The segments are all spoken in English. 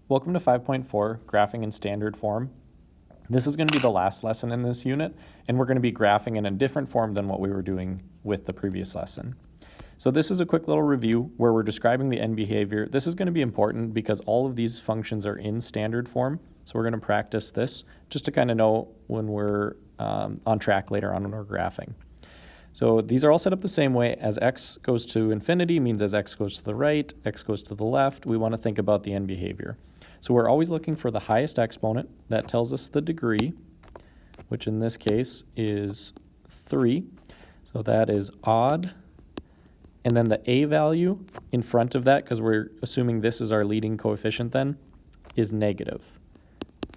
Welcome to 5.4, Graphing in Standard Form. This is going to be the last lesson in this unit, and we're going to be graphing in a different form than what we were doing with the previous lesson. So this is a quick little review where we're describing the end behavior. This is going to be important because all of these functions are in standard form, so we're going to practice this just to kind of know when we're on track later on when we're graphing. So these are all set up the same way. As x goes to infinity means as x goes to the right, x goes to the left, we want to think about the end behavior. So we're always looking for the highest exponent. That tells us the degree, which in this case is 3. So that is odd. And then the a value in front of that, because we're assuming this is our leading coefficient then, is negative.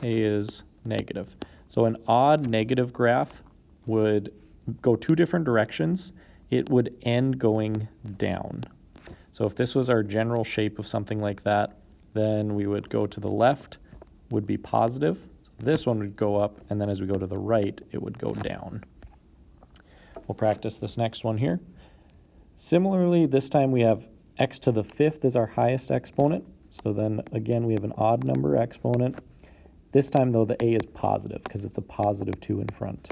A is negative. So an odd negative graph would go two different directions. It would end going down. So if this was our general shape of something like that, then we would go to the left, would be positive. So this one would go up, and then as we go to the right, it would go down. We'll practice this next one here. Similarly, this time we have x to the 5th is our highest exponent. So then again, we have an odd number exponent. This time though, the a is positive because it's a positive 2 in front.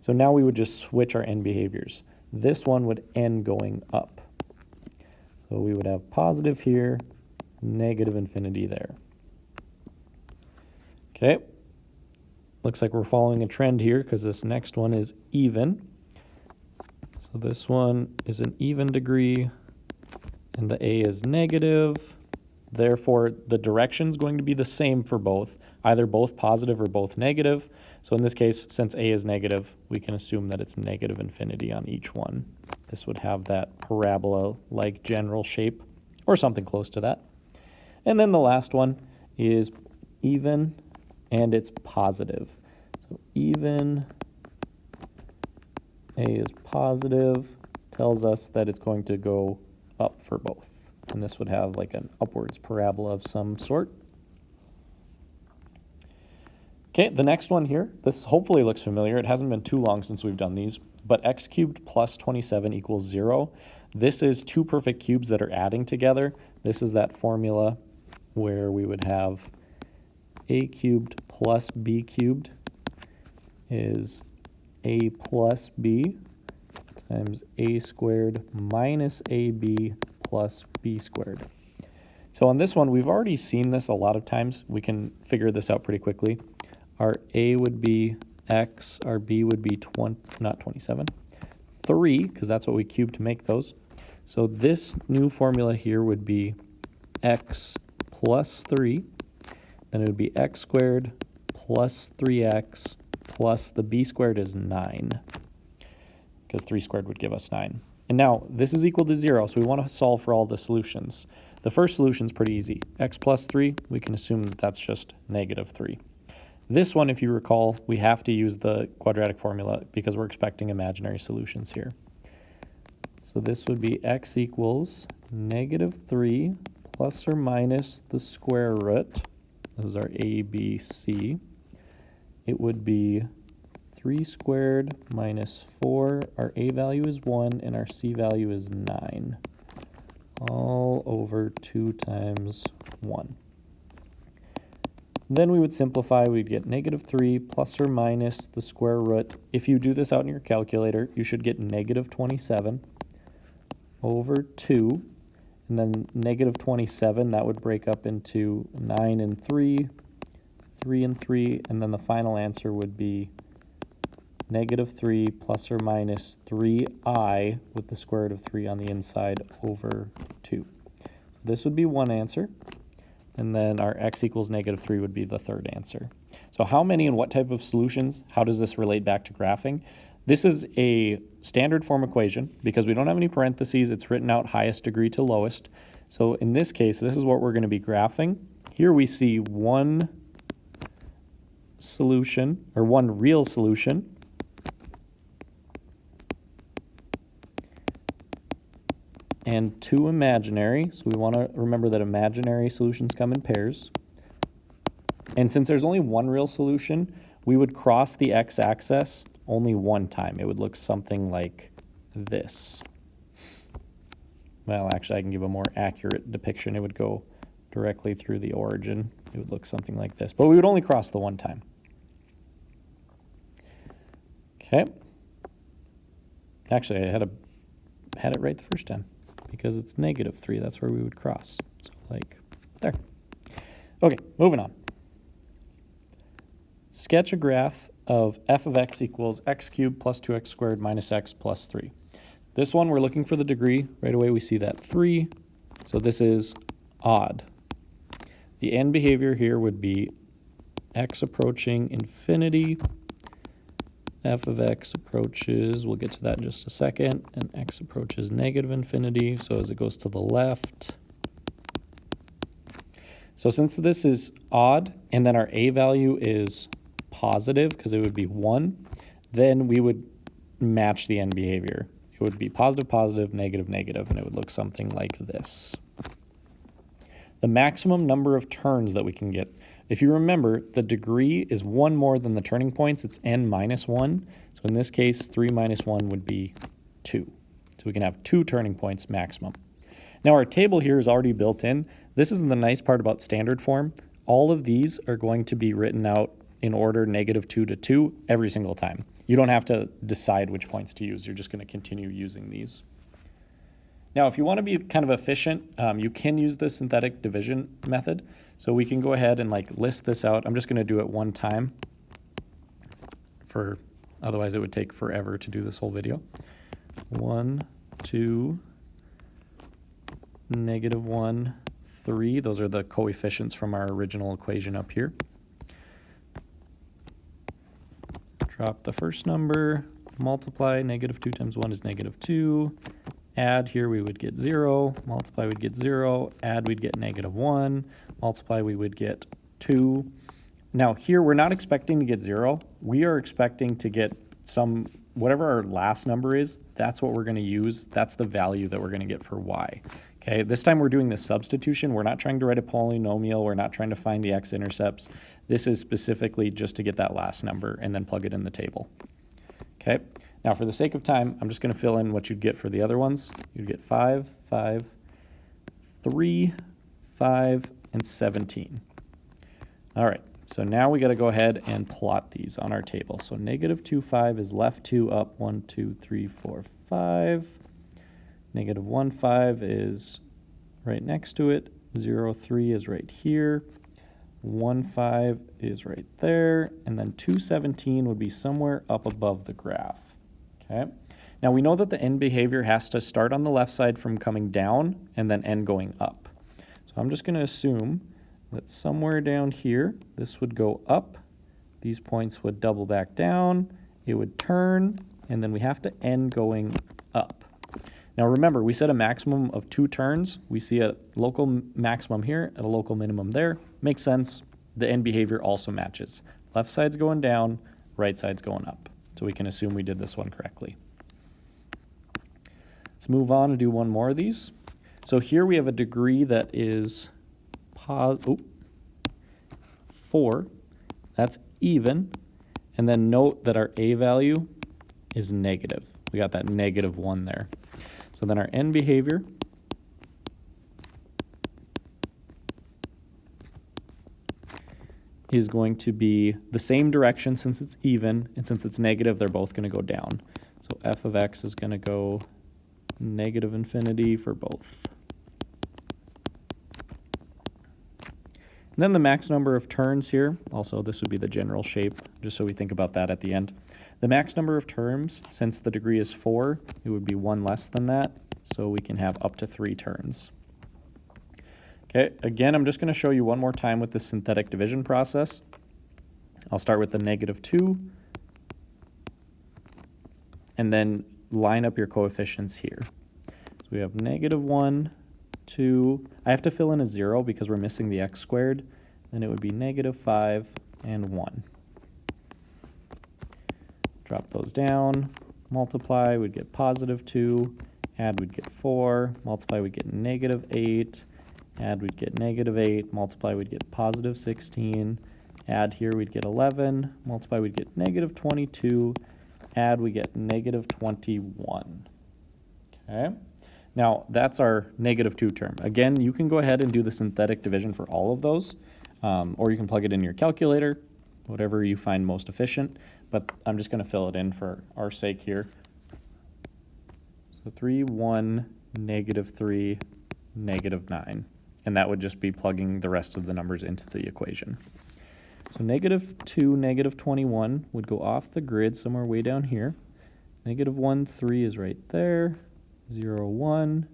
So now we would just switch our end behaviors. This one would end going up. So we would have positive here, negative infinity there. Okay, looks like we're following a trend here because this next one is even. So this one is an even degree, and the a is negative. Therefore, the direction is going to be the same for both, either both positive or both negative. So in this case, since a is negative, we can assume that it's negative infinity on each one. This would have that parabola-like general shape, or something close to that. And then the last one is even, and it's positive. So even a is positive, tells us that it's going to go up for both. And this would have like an upwards parabola of some sort. Okay, the next one here, this hopefully looks familiar. It hasn't been too long since we've done these, but x cubed plus 27 equals 0. This is two perfect cubes that are adding together. This is that formula where we would have a cubed plus b cubed is a plus b times a squared minus ab plus b squared. So on this one, we've already seen this a lot of times. We can figure this out pretty quickly. Our a would be x, our b would be 3, because that's what we cubed to make those. So this new formula here would be x plus 3, then it would be x squared plus 3x plus the b squared is 9, because 3 squared would give us 9. And now this is equal to 0, so we want to solve for all the solutions. The first solution is pretty easy. X plus 3, we can assume that that's just negative 3. This one, if you recall, we have to use the quadratic formula because we're expecting imaginary solutions here. So this would be x equals negative 3 plus or minus the square root. This is our a, b, c. It would be 3 squared minus 4. Our a value is 1 and our c value is 9. All over 2 times 1. Then we would simplify. We'd get negative 3 plus or minus the square root. If you do this out in your calculator, you should get negative 27 over 2. And then negative 27, that would break up into 9 and 3, 3 and 3, and then the final answer would be negative 3 plus or minus 3i with the square root of 3 on the inside over 2. So this would be one answer, and then our x equals negative 3 would be the third answer. So how many and what type of solutions? How does this relate back to graphing? This is a standard form equation because we don't have any parentheses. It's written out highest degree to lowest. So in this case, this is what we're going to be graphing. Here we see one solution, or one real solution, and two imaginary. So we want to remember that imaginary solutions come in pairs. And since there's only one real solution, we would cross the x-axis only one time. It would look something like this. Well, actually, I can give a more accurate depiction. It would go directly through the origin. it would look something like this. But we would only cross the one time. Okay. Actually, I had it right the first time because it's -3. That's where we would cross. So like there. Okay, moving on. Sketch a graph of f of x equals x cubed plus 2x squared minus x plus 3. This one, we're looking for the degree. Right away, we see that 3. So this is odd. The end behavior here would be x approaching infinity. F of x approaches, we'll get to that in just a second, and x approaches negative infinity, so as it goes to the left. So since this is odd, and then our a value is positive, because it would be 1, then we would match the end behavior. It would be positive, positive, negative, negative, and it would look something like this. The maximum number of turns that we can get. If you remember, the degree is 1 more than the turning points. It's n minus 1. So in this case, 3 minus 1 would be 2. So we can have 2 turning points maximum. Now our table here is already built in. This is the nice part about standard form. All of these are going to be written out in order -2 to 2 every single time. You don't have to decide which points to use. You're just going to continue using these. Now, if you want to be kind of efficient, you can use the synthetic division method. So we can go ahead and like list this out. I'm just going to do it one time. Otherwise, it would take forever to do this whole video. 1, 2, -1, 3. Those are the coefficients from our original equation up here. Drop the first number, multiply, -2 times 1 is -2. Add here, we would get 0. Multiply, we'd get 0. Add, we'd get -1. Multiply, we would get 2. Now here, we're not expecting to get 0. We are expecting to get whatever our last number is, that's what we're going to use. That's the value that we're going to get for y. Okay, this time we're doing the substitution. We're not trying to write a polynomial. We're not trying to find the x-intercepts. This is specifically just to get that last number and then plug it in the table. Okay, now for the sake of time, I'm just going to fill in what you'd get for the other ones. You'd get 5, 5, 3, 5, and 17. All right, so now we got to go ahead and plot these on our table. So -2, 5 is left 2 up, 1, 2, 3, 4, 5. -1, 5 is right next to it. 0, 3 is right here. 1, 5 is right there. And then 2, 17 would be somewhere up above the graph. Okay. Now we know that the end behavior has to start on the left side from coming down and then end going up. So I'm just going to assume that somewhere down here, this would go up. These points would double back down. It would turn, and then we have to end going up. Now remember, we set a maximum of 2 turns. We see a local maximum here and a local minimum there. Makes sense. The end behavior also matches. Left side's going down, right side's going up. So we can assume we did this one correctly. Let's move on and do one more of these. So here we have a degree that is 4. That's even. And then note that our a value is negative. We got that -1 there. So then our end behavior is going to be the same direction since it's even, and since it's negative, they're both going to go down. So f of x is going to go negative infinity for both. And then the max number of turns here, also this would be the general shape, just so we think about that at the end. The max number of terms, since the degree is 4, it would be 1 less than that, so we can have up to 3 turns. Okay, again, I'm just going to show you one more time with the synthetic division process. I'll start with the -2, and then line up your coefficients here. So we have -1, 2. I have to fill in a 0 because we're missing the x squared. Then it would be -5 and 1. Drop those down, multiply, we'd get +2, add, we'd get 4, multiply, we'd get -8, add, we'd get -8, multiply, we'd get +16, add here, we'd get 11, multiply, we'd get -22, add, we get -21. Okay, now that's our -2 term. Again, you can go ahead and do the synthetic division for all of those. or you can plug it in your calculator, whatever you find most efficient, but I'm just going to fill it in for our sake here. So 3, 1, -3, -9, and that would just be plugging the rest of the numbers into the equation. So -2, -21 would go off the grid somewhere way down here. -1, 3 is right there. 0, 1,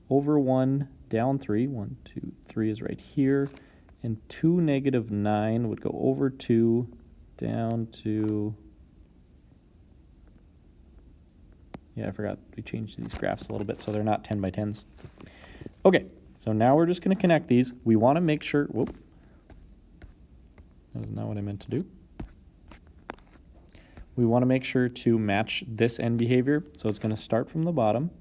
over 1, down 3. 1, 2, 3 is right here. And 2, -9 would go over 2, down to... Yeah, I forgot we changed these graphs a little bit so they're not 10 by 10s. Okay, so now we're just going to connect these. We want to make sure... Whoop. That was not what I meant to do. We want to make sure to match this end behavior. So it's going to start from the bottom.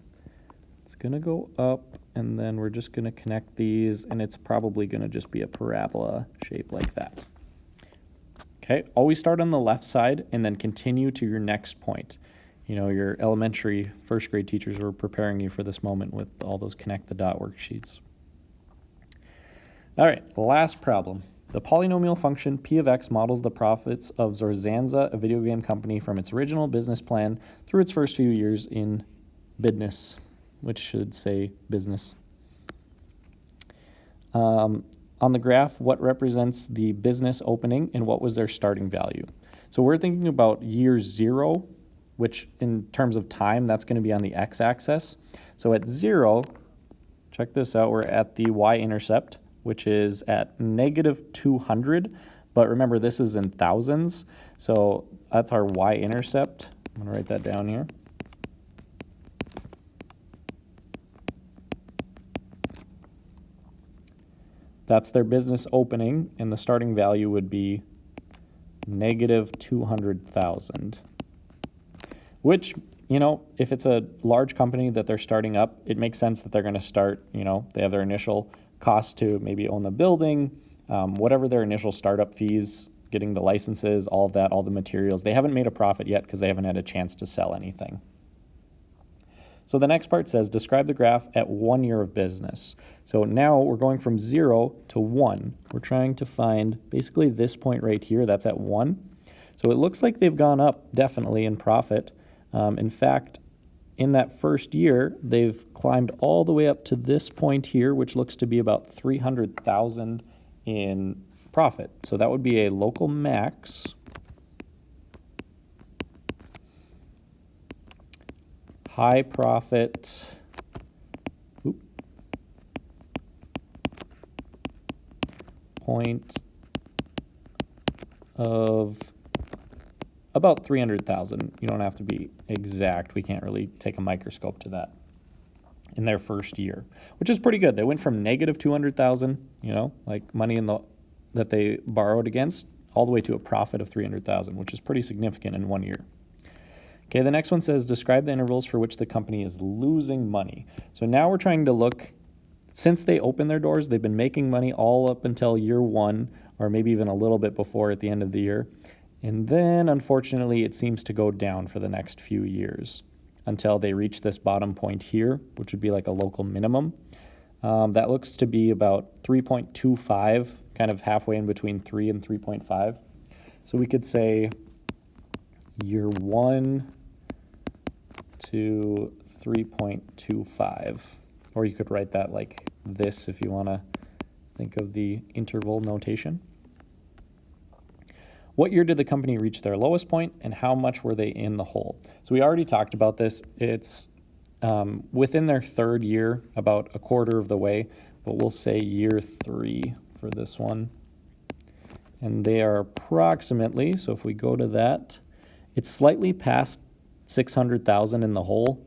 It's going to go up, and then we're just going to connect these, and it's probably going to just be a parabola shape like that. Okay, always start on the left side and then continue to your next point. You know, your elementary first grade teachers were preparing you for this moment with all those connect the dot worksheets. All right, last problem. The polynomial function p of x models the profits of Zorzanza, a video game company, from its original business plan through its first few years in business, which should say business. On the graph, what represents the business opening and what was their starting value? So we're thinking about year 0, which in terms of time, that's going to be on the x-axis. So at 0, check this out, we're at the y-intercept, which is at -200. But remember, this is in thousands. So that's our y-intercept. I'm going to write that down here. That's their business opening, and the starting value would be -200,000. Which, you know, if it's a large company that they're starting up, it makes sense that they're going to start, you know, they have their initial cost to maybe own the building, whatever their initial startup fees, getting the licenses, all of that, all the materials. They haven't made a profit yet because they haven't had a chance to sell anything. So the next part says, describe the graph at 1 year of business. So now we're going from 0 to 1. We're trying to find basically this point right here, that's at 1. So it looks like they've gone up definitely in profit. In fact, in that first year, they've climbed all the way up to this point here, which looks to be about 300,000 in profit. So that would be a local max. High profit, point of about 300,000. You don't have to be exact. We can't really take a microscope to that. In their first year, which is pretty good. They went from -200,000, you know, like money that they borrowed against, all the way to a profit of 300,000, which is pretty significant in 1 year. Okay, the next one says, describe the intervals for which the company is losing money. So now we're trying to look, since they opened their doors, they've been making money all up until year 1, or maybe even a little bit before at the end of the year. And then, unfortunately, it seems to go down for the next few years until they reach this bottom point here, which would be like a local minimum. That looks to be about 3.25, kind of halfway in between 3 and 3.5. So we could say year 1 to 3.25, or you could write that like this if you want to think of the interval notation. What year did the company reach their lowest point, and how much were they in the hole? So we already talked about this. It's within their third year, about a quarter of the way, but we'll say year 3 for this one. And they are approximately, so if we go to that, it's slightly past 600,000 in the hole.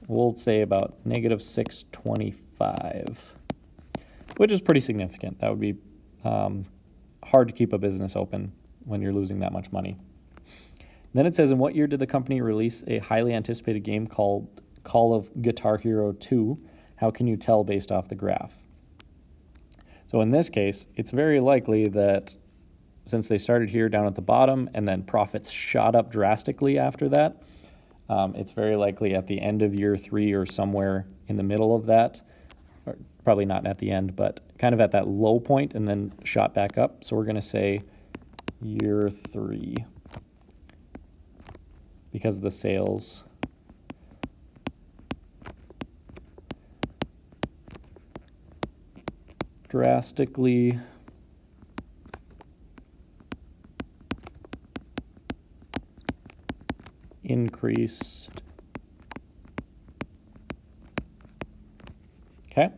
We'll say about -625, which is pretty significant. That would be hard to keep a business open when you're losing that much money. Then it says, in what year did the company release a highly anticipated game called Call of Guitar Hero 2? How can you tell based off the graph? So in this case, it's very likely that since they started here down at the bottom and then profits shot up drastically after that, it's very likely at the end of year 3 or somewhere in the middle of that, or probably not at the end, but kind of at that low point and then shot back up. So we're going to say year 3 because the sales drastically increased. Okay.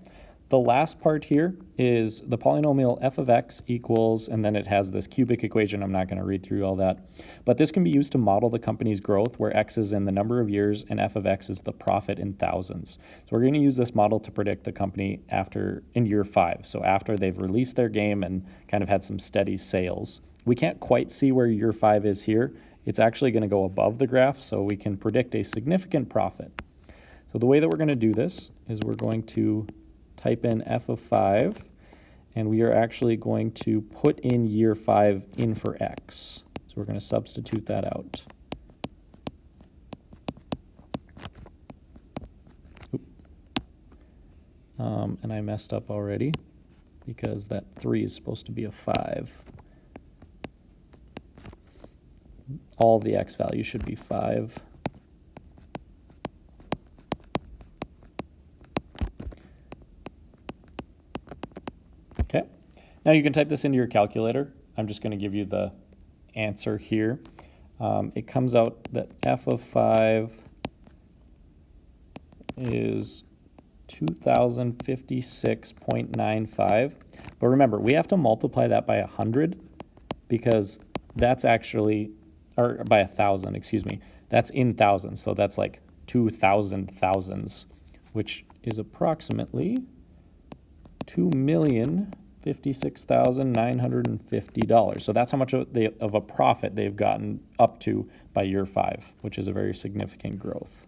The last part here is the polynomial f of x equals, and then it has this cubic equation. I'm not going to read through all that. But this can be used to model the company's growth, where x is in the number of years and f of x is the profit in thousands. So we're going to use this model to predict the company in year 5. So after they've released their game and kind of had some steady sales. We can't quite see where year 5 is here. It's actually going to go above the graph, so we can predict a significant profit. So the way that we're going to do this is we're going to type in f of 5, and we are actually going to put in year 5 in for x. So we're going to substitute that out. And I messed up already because that 3 is supposed to be a 5. All the x values should be 5. Okay, now you can type this into your calculator. I'm just going to give you the answer here. It comes out that f of 5 is 2056.95. But remember, we have to multiply that by 100 because that's actually, or by 1,000, excuse me. That's in thousands, so that's like 2,000 thousands, which is approximately $2,056,950. So that's how much of a profit they've gotten up to by year 5, which is a very significant growth.